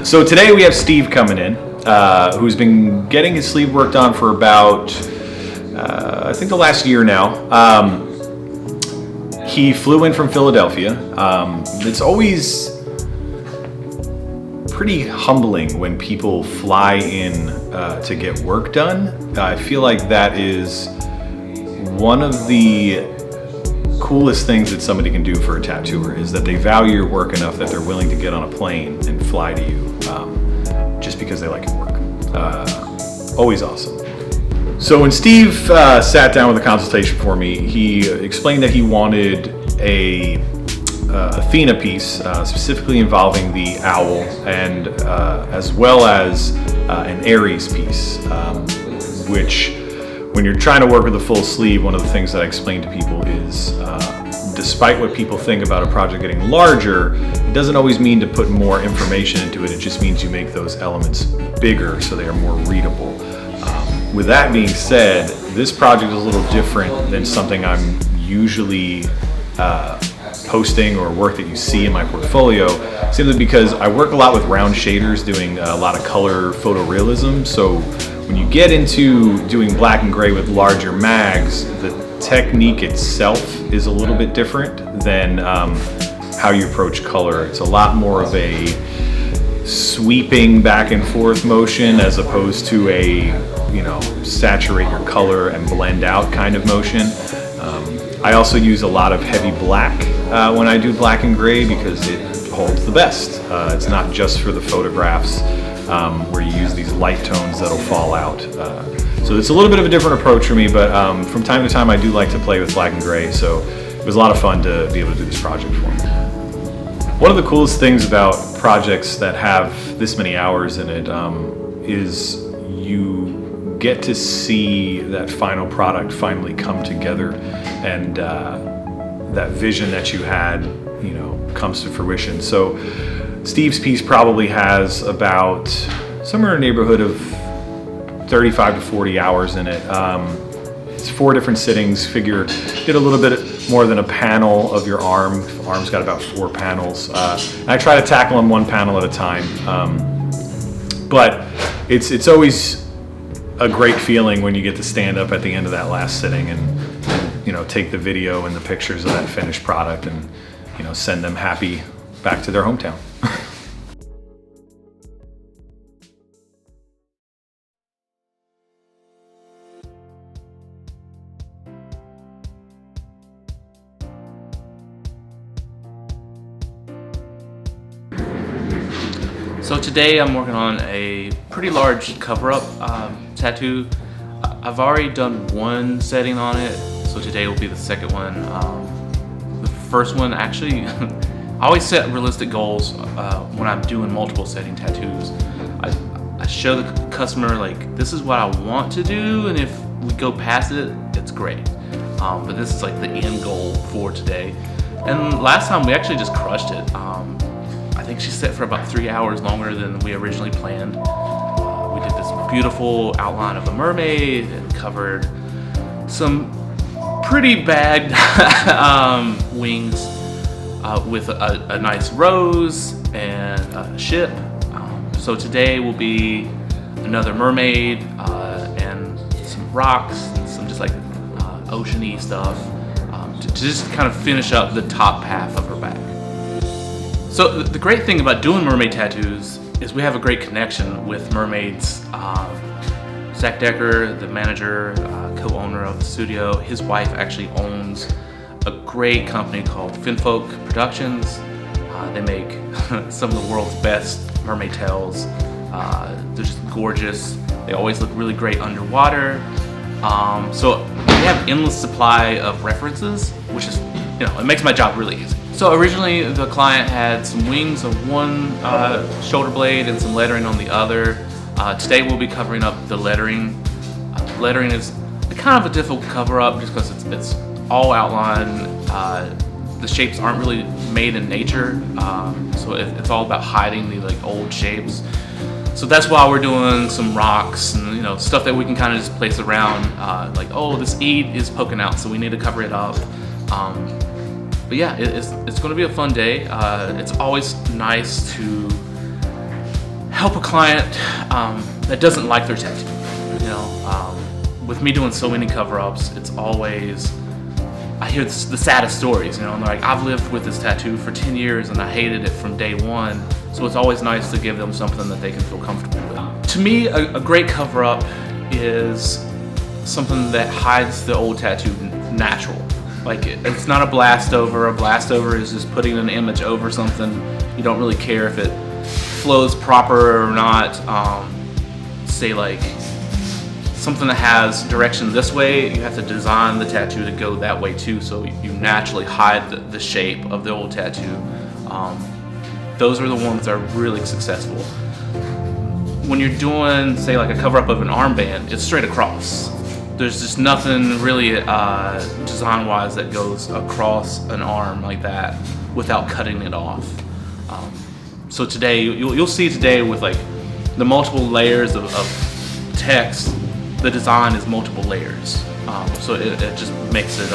So today we have Steve coming in, who's been getting his sleeve worked on for about, I think the last year now. He flew in from Philadelphia. It's always pretty humbling when people fly in to get work done. I feel like that is one of the coolest things that somebody can do for a tattooer, is that they value your work enough that they're willing to get on a plane and fly to you just because they like your work. Always awesome. So when Steve sat down with a consultation for me, he explained that he wanted a Athena piece, specifically involving the owl, and as well as an Aries piece, which, when you're trying to work with a full sleeve, one of the things that I explain to people is, despite what people think about a project getting larger, it doesn't always mean to put more information into it. It just means you make those elements bigger so they are more readable. With that being said, this project is a little different than something I'm usually posting or work that you see in my portfolio, simply because I work a lot with round shaders, doing a lot of color photorealism. So when you get into doing black and gray with larger mags, the technique itself is a little bit different than how you approach color. It's a lot more of a sweeping back and forth motion as opposed to a, saturate your color and blend out kind of motion. I also use a lot of heavy black when I do black and gray because it holds the best. It's not just for the photographs where you use these light tones that'll fall out. So it's a little bit of a different approach for me, but from time to time I do like to play with black and gray, so it was a lot of fun to be able to do this project for me. One of the coolest things about projects that have this many hours in it is you get to see that final product finally come together, and that vision that you had, comes to fruition. So Steve's piece probably has about somewhere in the neighborhood of 35 to 40 hours in it. It's 4 different sittings. Figure did a little bit more than a panel of your arm. Arm's got about 4 panels. And I try to tackle them 1 panel at a time. But it's always a great feeling when you get to stand up at the end of that last sitting and take the video and the pictures of that finished product and send them happy back to their hometown. So today I'm working on a pretty large cover-up tattoo. I've already done 1 setting on it, so today will be the second one. The first one, actually, I always set realistic goals when I'm doing multiple setting tattoos. I show the customer, like, this is what I want to do, and if we go past it, it's great. But this is like the end goal for today. And last time we actually just crushed it. I think she set for about 3 hours longer than we originally planned. We did this beautiful outline of a mermaid and covered some pretty bad wings with a nice rose and a ship. So today will be another mermaid and some rocks and some just like oceany stuff to just kind of finish up the top half of her back. So the great thing about doing mermaid tattoos is we have a great connection with Mermaid's. Zach Decker, the manager, co-owner of the studio, his wife actually owns a great company called Finfolk Productions. They make some of the world's best mermaid tails. They're just gorgeous. They always look really great underwater. So we have endless supply of references, which is, it makes my job really easy. So originally the client had some wings on one shoulder blade and some lettering on the other. Today we'll be covering up the lettering. Lettering is kind of a difficult cover up just because it's all outline. The shapes aren't really made in nature, so it's all about hiding the old shapes. So that's why we're doing some rocks and stuff that we can kind of just place around. Oh, this eat is poking out, so we need to cover it up. But yeah, it's going to be a fun day. It's always nice to help a client that doesn't like their tattoo. You know, with me doing so many cover-ups, it's always, I hear the saddest stories, you know, and they're like, I've lived with this tattoo for 10 years and I hated it from day one. So it's always nice to give them something that they can feel comfortable with. To me, a great cover-up is something that hides the old tattoo natural. Like, it's not a blast over. A blast over is just putting an image over something. You don't really care if it flows proper or not. Say like something that has direction this way, you have to design the tattoo to go that way too, so you naturally hide the shape of the old tattoo. Those are the ones that are really successful. When you're doing, say, like a cover-up of an armband, it's straight across. There's just nothing really design-wise that goes across an arm like that without cutting it off. So today, you'll see today with like the multiple layers of text, the design is multiple layers. So it just makes it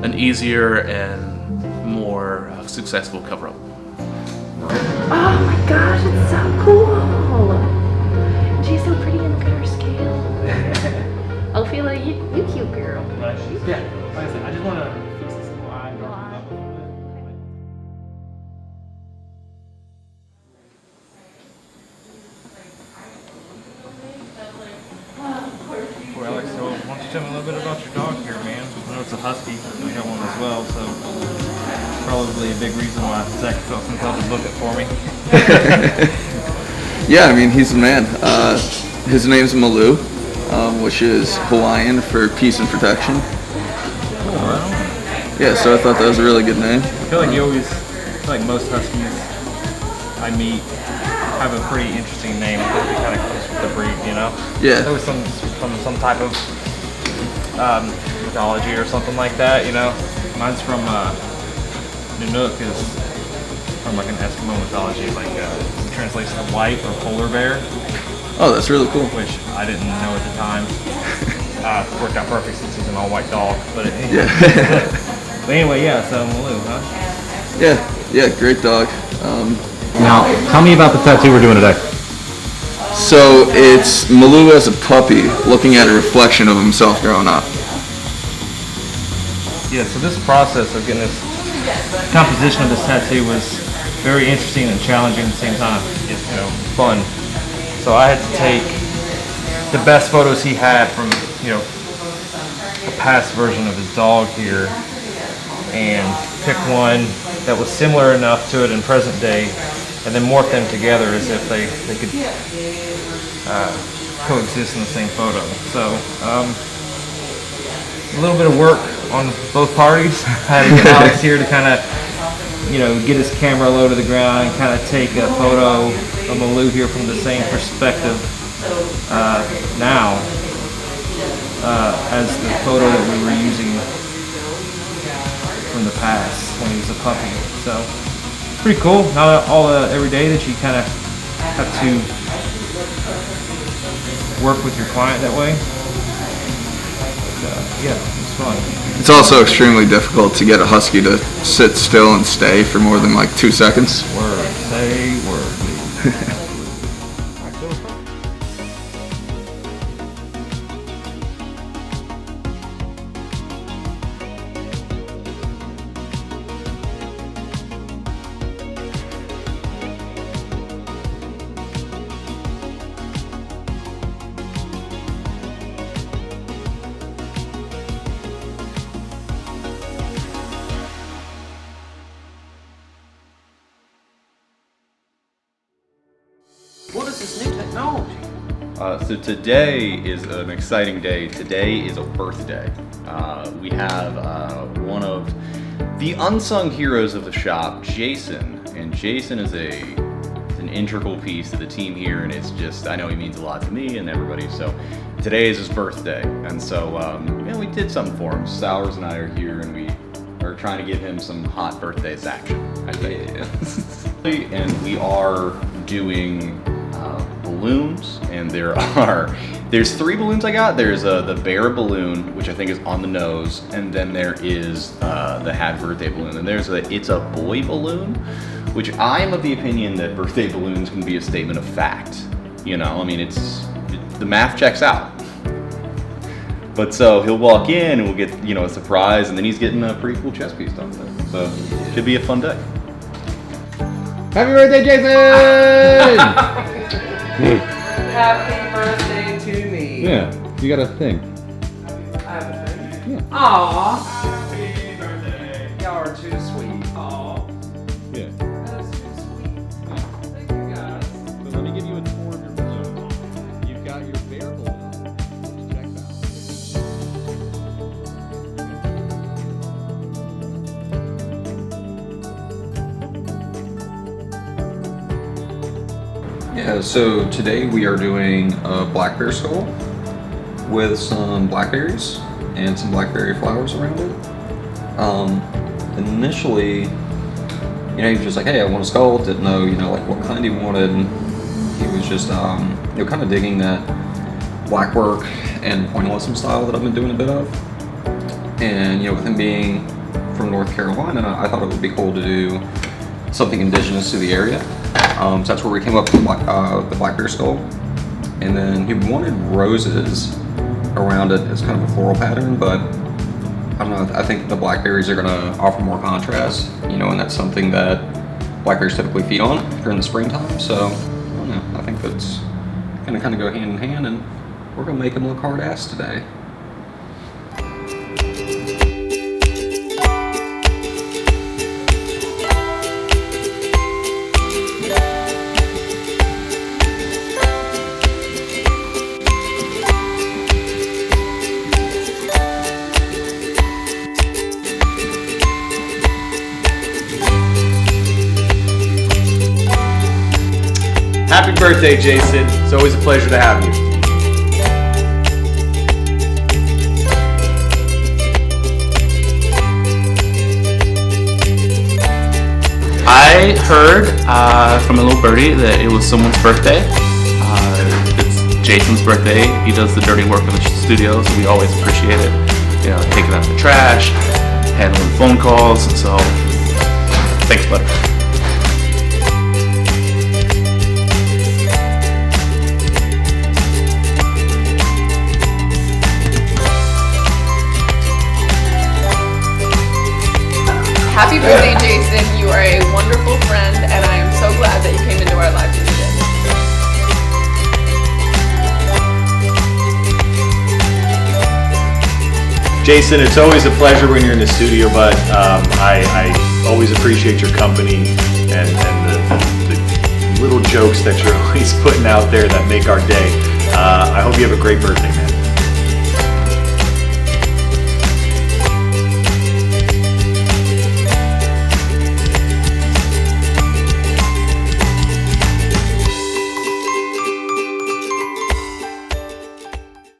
an easier and more successful cover-up. Oh my gosh, it's so cool! She's so pretty and look at her scale. Ophelia, you cute girl. Yeah, like I said, I just want to fix this line. Well, Alex, so why don't you tell me a little bit about your dog here, man? I know it's a husky. I got one as well, so probably a big reason why Zach felt compelled to book it for me. Yeah, I mean, he's the man. His name's Malu, which is Hawaiian for peace and protection. Cool, right? Yeah, so I thought that was a really good name. I feel like most huskies I meet have a pretty interesting name. I think it kind of comes with the breed, you know? Yeah. There was some type of mythology or something like that, you know? Mine's from Nanook is from like an Eskimo mythology, like translates to white or polar bear, Oh, that's really cool. which I didn't know at the time. Worked out perfect since he's an all-white dog, but Yeah. but anyway, yeah. So Malu, huh? Yeah, great dog. Now, tell me about the tattoo we're doing today. So it's Malu as a puppy looking at a reflection of himself growing up. Yeah. So this process of getting this composition of this tattoo was very interesting and challenging at the same time. It's, you know, fun. So I had to take the best photos he had from, you know, a past version of his dog here, and pick one that was similar enough to it in present day, and then morph them together as if they could coexist in the same photo. So a little bit of work on both parties. I had to get Alex here to kind of, you know, get his camera low to the ground and kind of take a photo of Malu here from the same perspective now as the photo that we were using from the past when he was a puppy. So pretty cool. Not all every day that you kind of have to work with your client that way. But, yeah, it's fun. It's also extremely difficult to get a husky to sit still and stay for more than like 2 seconds. Word, say word. What is this new technology? So today is an exciting day. Today is a birthday. We have one of the unsung heroes of the shop, Jason, and Jason is an integral piece of the team here, and it's just, I know he means a lot to me and everybody. So today is his birthday, and so we did something for him. Sowers and I are here, and we are trying to give him some hot birthday action, I think. Yeah. And we are doing balloons, and there's 3 balloons I got. There's the bear balloon, which I think is on the nose, and then there is the happy birthday balloon, and there's it's a boy balloon, which I am of the opinion that birthday balloons can be a statement of fact. You know, I mean, the math checks out. But so he'll walk in and we'll get, you know, a surprise, and then he's getting a pretty cool chess piece done with it. So should be a fun day. Happy birthday, Jason! Happy birthday to me. Yeah, you got a thing. I have a thing. Yeah. Aww. Y'all are too sweet. Aww. Yeah. That's too sweet. Thank you guys. So let me give you a tour of your balloon. You've got your bear balloon. Check that out. Yeah, so today we are doing a black bear skull with some blackberries and some blackberry flowers around it. Initially, he was just like, hey, I want a skull, didn't know, like what kind he wanted. He was just, kind of digging that black work and pointillism style that I've been doing a bit of. And, with him being from North Carolina, I thought it would be cool to do something indigenous to the area. So that's where we came up with the black bear skull. And then he wanted roses around it as kind of a floral pattern, but I don't know, I think the blackberries are gonna offer more contrast, and that's something that blackberries typically feed on during the springtime. So I don't know, I think that's gonna kind of go hand in hand, and we're gonna make him look hard ass today. Happy birthday, Jason. It's always a pleasure to have you. I heard from a little birdie that it was someone's birthday. It's Jason's birthday. He does the dirty work in the studio, so we always appreciate it. Taking out the trash, handling phone calls. So thanks, bud. Happy birthday, Jason. You are a wonderful friend, and I am so glad that you came into our lives today. Jason, it's always a pleasure when you're in the studio, but I always appreciate your company and the little jokes that you're always putting out there that make our day. I hope you have a great birthday, man.